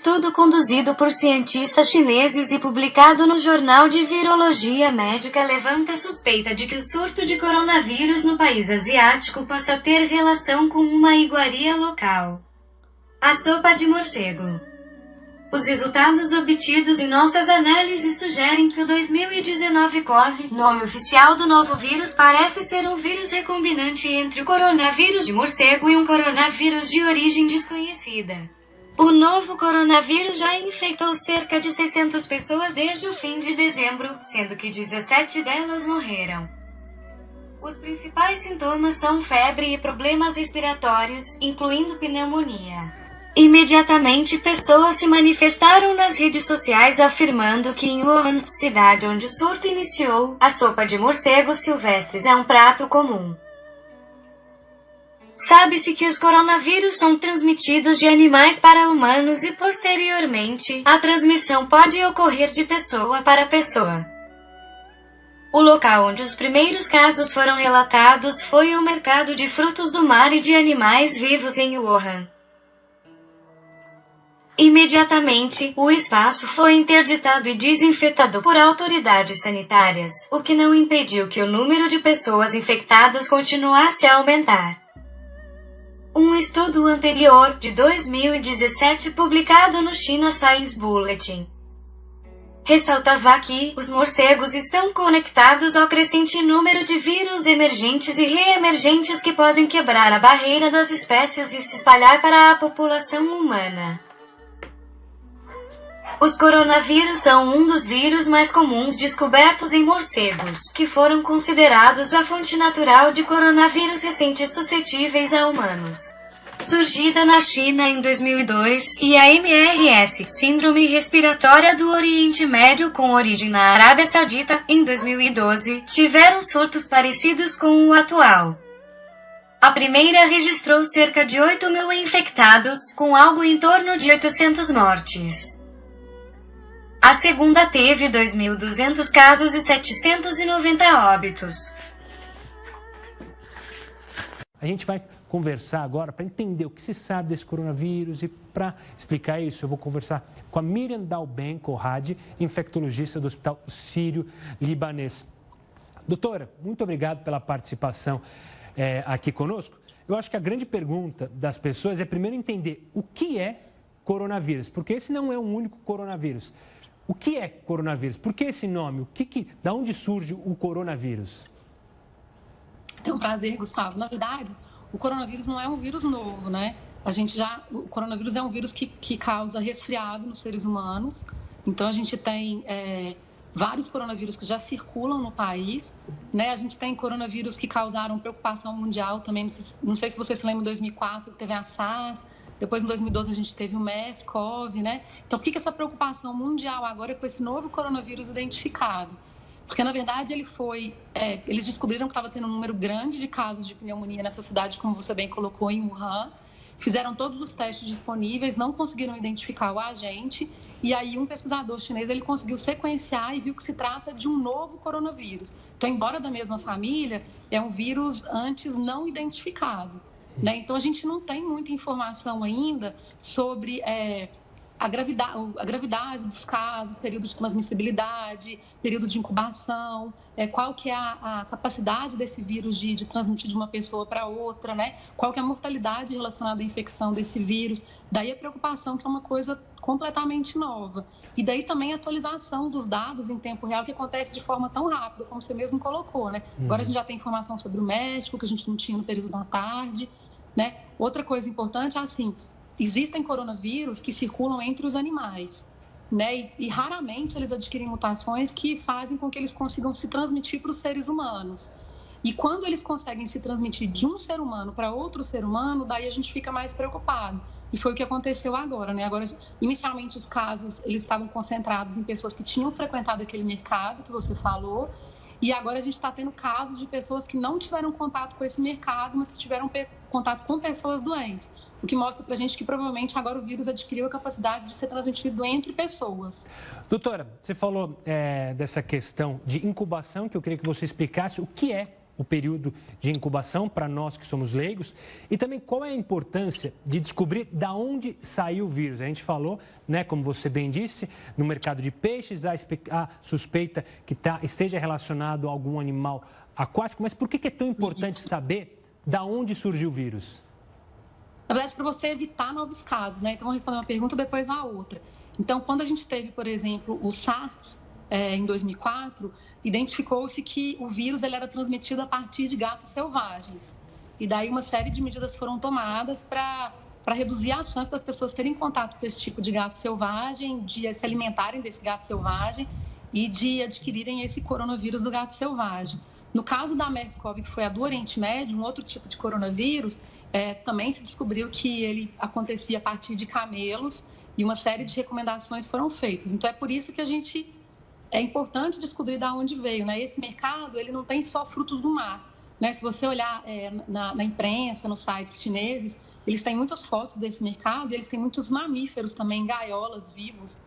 estudo conduzido por cientistas chineses e publicado no Jornal de Virologia Médica levanta suspeita de que o surto de coronavírus no país asiático possa ter relação com uma iguaria local. A sopa de morcego. Os resultados obtidos em nossas análises sugerem que o 2019 COVID, nome oficial do novo vírus, parece ser um vírus recombinante entre o coronavírus de morcego e um coronavírus de origem desconhecida. O novo coronavírus já infectou cerca de 600 pessoas desde o fim de dezembro, sendo que 17 delas morreram. Os principais sintomas são febre e problemas respiratórios, incluindo pneumonia. Imediatamente pessoas se manifestaram nas redes sociais afirmando que em Wuhan, cidade onde o surto iniciou, a sopa de morcegos silvestres é um prato comum. Sabe-se que os coronavírus são transmitidos de animais para humanos e posteriormente, a transmissão pode ocorrer de pessoa para pessoa. O local onde os primeiros casos foram relatados foi o mercado de frutos do mar e de animais vivos em Wuhan. Imediatamente, o espaço foi interditado e desinfetado por autoridades sanitárias, o que não impediu que o número de pessoas infectadas continuasse a aumentar. Um estudo anterior, de 2017, publicado no China Science Bulletin, ressaltava que os morcegos estão conectados ao crescente número de vírus emergentes e reemergentes que podem quebrar a barreira das espécies e se espalhar para a população humana. Os coronavírus são um dos vírus mais comuns descobertos em morcegos, que foram considerados a fonte natural de coronavírus recentes suscetíveis a humanos. Surgida na China em 2002, e a MRS, Síndrome Respiratória do Oriente Médio com origem na Arábia Saudita, em 2012, tiveram surtos parecidos com o atual. A primeira registrou cerca de 8.000 infectados, com algo em torno de 800 mortes. A segunda teve 2.200 casos e 790 óbitos. A gente vai conversar agora para entender o que se sabe desse coronavírus e para explicar isso eu vou conversar com a Miriam Dalben Corradi, infectologista do Hospital Sírio-Libanês. Doutora, muito obrigado pela participação aqui conosco. Eu acho que a grande pergunta das pessoas é primeiro entender o que é coronavírus, porque esse não é um único coronavírus. O que é coronavírus? Por que esse nome? Da onde surge o coronavírus? É um prazer, Gustavo. Na verdade, o coronavírus não é um vírus novo, né? O coronavírus é um vírus que causa resfriado nos seres humanos. Então, a gente tem vários coronavírus que já circulam no país, né? A gente tem coronavírus que causaram preocupação mundial também. Não sei se você se lembra, em 2004, que teve a SARS. Depois, em 2012, a gente teve o MERS-CoV, né? Então, o que é essa preocupação mundial agora com esse novo coronavírus identificado? Porque, na verdade, eles descobriram que estava tendo um número grande de casos de pneumonia nessa cidade, como você bem colocou, em Wuhan. Fizeram todos os testes disponíveis, não conseguiram identificar o agente. E aí, um pesquisador chinês, ele conseguiu sequenciar e viu que se trata de um novo coronavírus. Então, embora da mesma família, é um vírus antes não identificado. Né? Então, a gente não tem muita informação ainda sobre a gravidade dos casos, período de transmissibilidade, período de incubação, qual que é a capacidade desse vírus de transmitir de uma pessoa para outra, né? Qual que é a mortalidade relacionada à infecção desse vírus. Daí a preocupação, que é uma coisa completamente nova. E daí também a atualização dos dados em tempo real, que acontece de forma tão rápida, como você mesmo colocou, né? Agora a gente já tem informação sobre o México, que a gente não tinha no período da tarde, né? Outra coisa importante é assim, existem coronavírus que circulam entre os animais, né? E raramente eles adquirem mutações que fazem com que eles consigam se transmitir para os seres humanos. E quando eles conseguem se transmitir de um ser humano para outro ser humano, daí a gente fica mais preocupado. E foi o que aconteceu agora, né? Agora, inicialmente os casos, eles estavam concentrados em pessoas que tinham frequentado aquele mercado que você falou. E agora a gente está tendo casos de pessoas que não tiveram contato com esse mercado, mas que tiveram contato com pessoas doentes. O que mostra para a gente que provavelmente agora o vírus adquiriu a capacidade de ser transmitido entre pessoas. Doutora, você falou dessa questão de incubação, que eu queria que você explicasse o que é o período de incubação para nós que somos leigos? E também qual é a importância de descobrir de onde saiu o vírus? A gente falou, né, como você bem disse, no mercado de peixes, há suspeita que esteja relacionado a algum animal aquático, mas por que é tão importante saber de onde surgiu o vírus? Na verdade, para você evitar novos casos, né? Então, vou responder uma pergunta, depois a outra. Então, quando a gente teve, por exemplo, o SARS, em 2004, identificou-se que o vírus ele era transmitido a partir de gatos selvagens. E daí uma série de medidas foram tomadas para reduzir a chance das pessoas terem contato com esse tipo de gato selvagem, de se alimentarem desse gato selvagem e de adquirirem esse coronavírus do gato selvagem. No caso da MERS-CoV, que foi a do Oriente Médio, um outro tipo de coronavírus, também se descobriu que ele acontecia a partir de camelos e uma série de recomendações foram feitas. Então, é por isso que é importante descobrir de onde veio, né? Esse mercado, ele não tem só frutos do mar, né? Se você olhar na imprensa, nos sites chineses, eles têm muitas fotos desse mercado e eles têm muitos mamíferos também, gaiolas vivos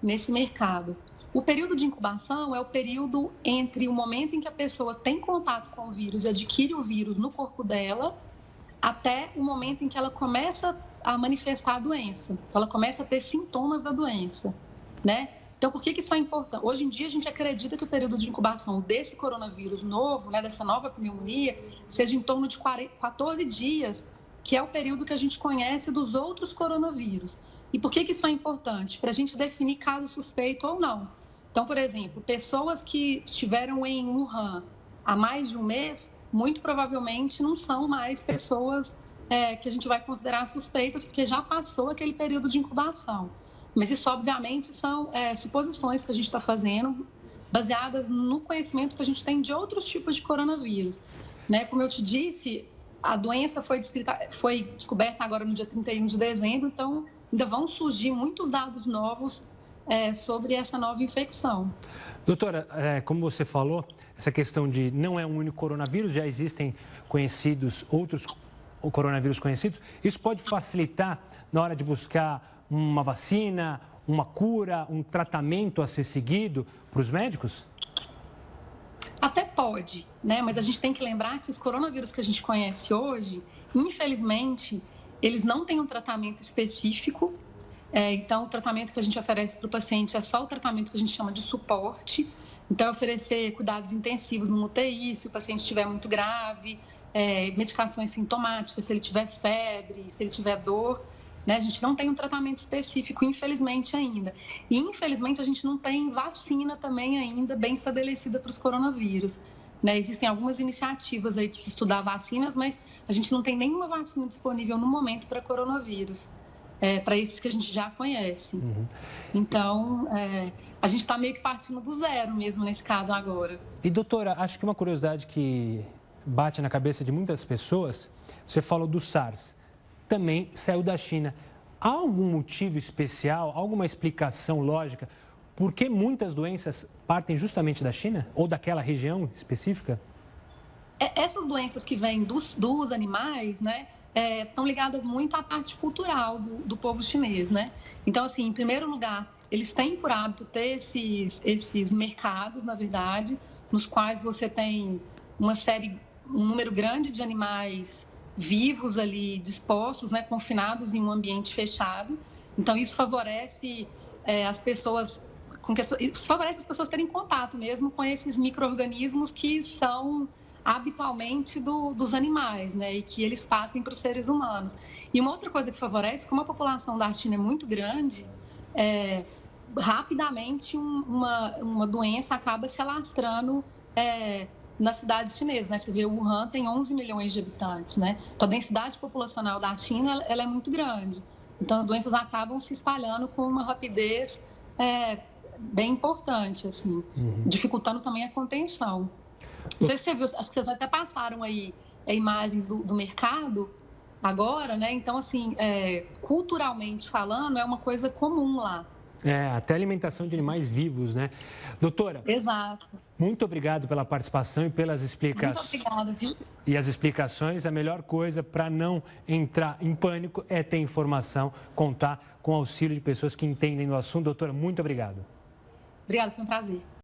nesse mercado. O período de incubação é o período entre o momento em que a pessoa tem contato com o vírus e adquire o vírus no corpo dela, até o momento em que ela começa a manifestar a doença. Então, ela começa a ter sintomas da doença, né? Então, por que isso é importante? Hoje em dia, a gente acredita que o período de incubação desse coronavírus novo, né, dessa nova pneumonia, seja em torno de 14 dias, que é o período que a gente conhece dos outros coronavírus. E por que isso é importante? Para a gente definir caso suspeito ou não. Então, por exemplo, pessoas que estiveram em Wuhan há mais de um mês, muito provavelmente não são mais pessoas que a gente vai considerar suspeitas, porque já passou aquele período de incubação. Mas isso, obviamente, são suposições que a gente está fazendo, baseadas no conhecimento que a gente tem de outros tipos de coronavírus, né? Como eu te disse, a doença foi descoberta agora no dia 31 de dezembro, então ainda vão surgir muitos dados novos sobre essa nova infecção. Doutora, como você falou, essa questão de não é um único coronavírus, já existem outros coronavírus conhecidos. Isso pode facilitar na hora de buscar uma vacina, uma cura, um tratamento a ser seguido para os médicos? Até pode, né? Mas a gente tem que lembrar que os coronavírus que a gente conhece hoje, infelizmente, eles não têm um tratamento específico. Então, o tratamento que a gente oferece para o paciente é só o tratamento que a gente chama de suporte. Então, oferecer cuidados intensivos no UTI, se o paciente estiver muito grave, medicações sintomáticas, se ele tiver febre, se ele tiver dor, né? A gente não tem um tratamento específico, infelizmente, ainda. E, infelizmente, a gente não tem vacina também ainda bem estabelecida para os coronavírus, né? Existem algumas iniciativas aí de se estudar vacinas, mas a gente não tem nenhuma vacina disponível no momento para coronavírus. Para esses que a gente já conhece. Uhum. Então, a gente está meio que partindo do zero mesmo nesse caso agora. E, doutora, acho que uma curiosidade que bate na cabeça de muitas pessoas, você falou do SARS, também saiu da China. Há algum motivo especial, alguma explicação lógica por que muitas doenças partem justamente da China ou daquela região específica? Essas doenças que vêm dos animais, né? Estão ligadas muito à parte cultural do povo chinês, né? Então, assim, em primeiro lugar, eles têm por hábito ter esses mercados, na verdade, nos quais você tem um número grande de animais vivos ali, dispostos, né, confinados em um ambiente fechado. Então, isso favorece as pessoas terem contato mesmo com esses micro-organismos que são habitualmente dos animais, né, e que eles passem para os seres humanos. E uma outra coisa que favorece, como a população da China é muito grande, rapidamente uma doença acaba se alastrando nas cidades chinesas, né? Você vê, Wuhan tem 11 milhões de habitantes, né? Então, a densidade populacional da China ela é muito grande. Então, as doenças acabam se espalhando com uma rapidez bem importante, assim, dificultando também a contenção. Não sei se você viu, acho que vocês até passaram aí imagens do mercado agora, né? Então, assim, culturalmente falando, é uma coisa comum lá. Até alimentação de animais vivos, né? Doutora. Exato. Muito obrigado pela participação e pelas explicações. Muito obrigada, viu? E as explicações, a melhor coisa para não entrar em pânico é ter informação, contar com o auxílio de pessoas que entendem do assunto. Doutora, muito obrigado. Obrigada, foi um prazer.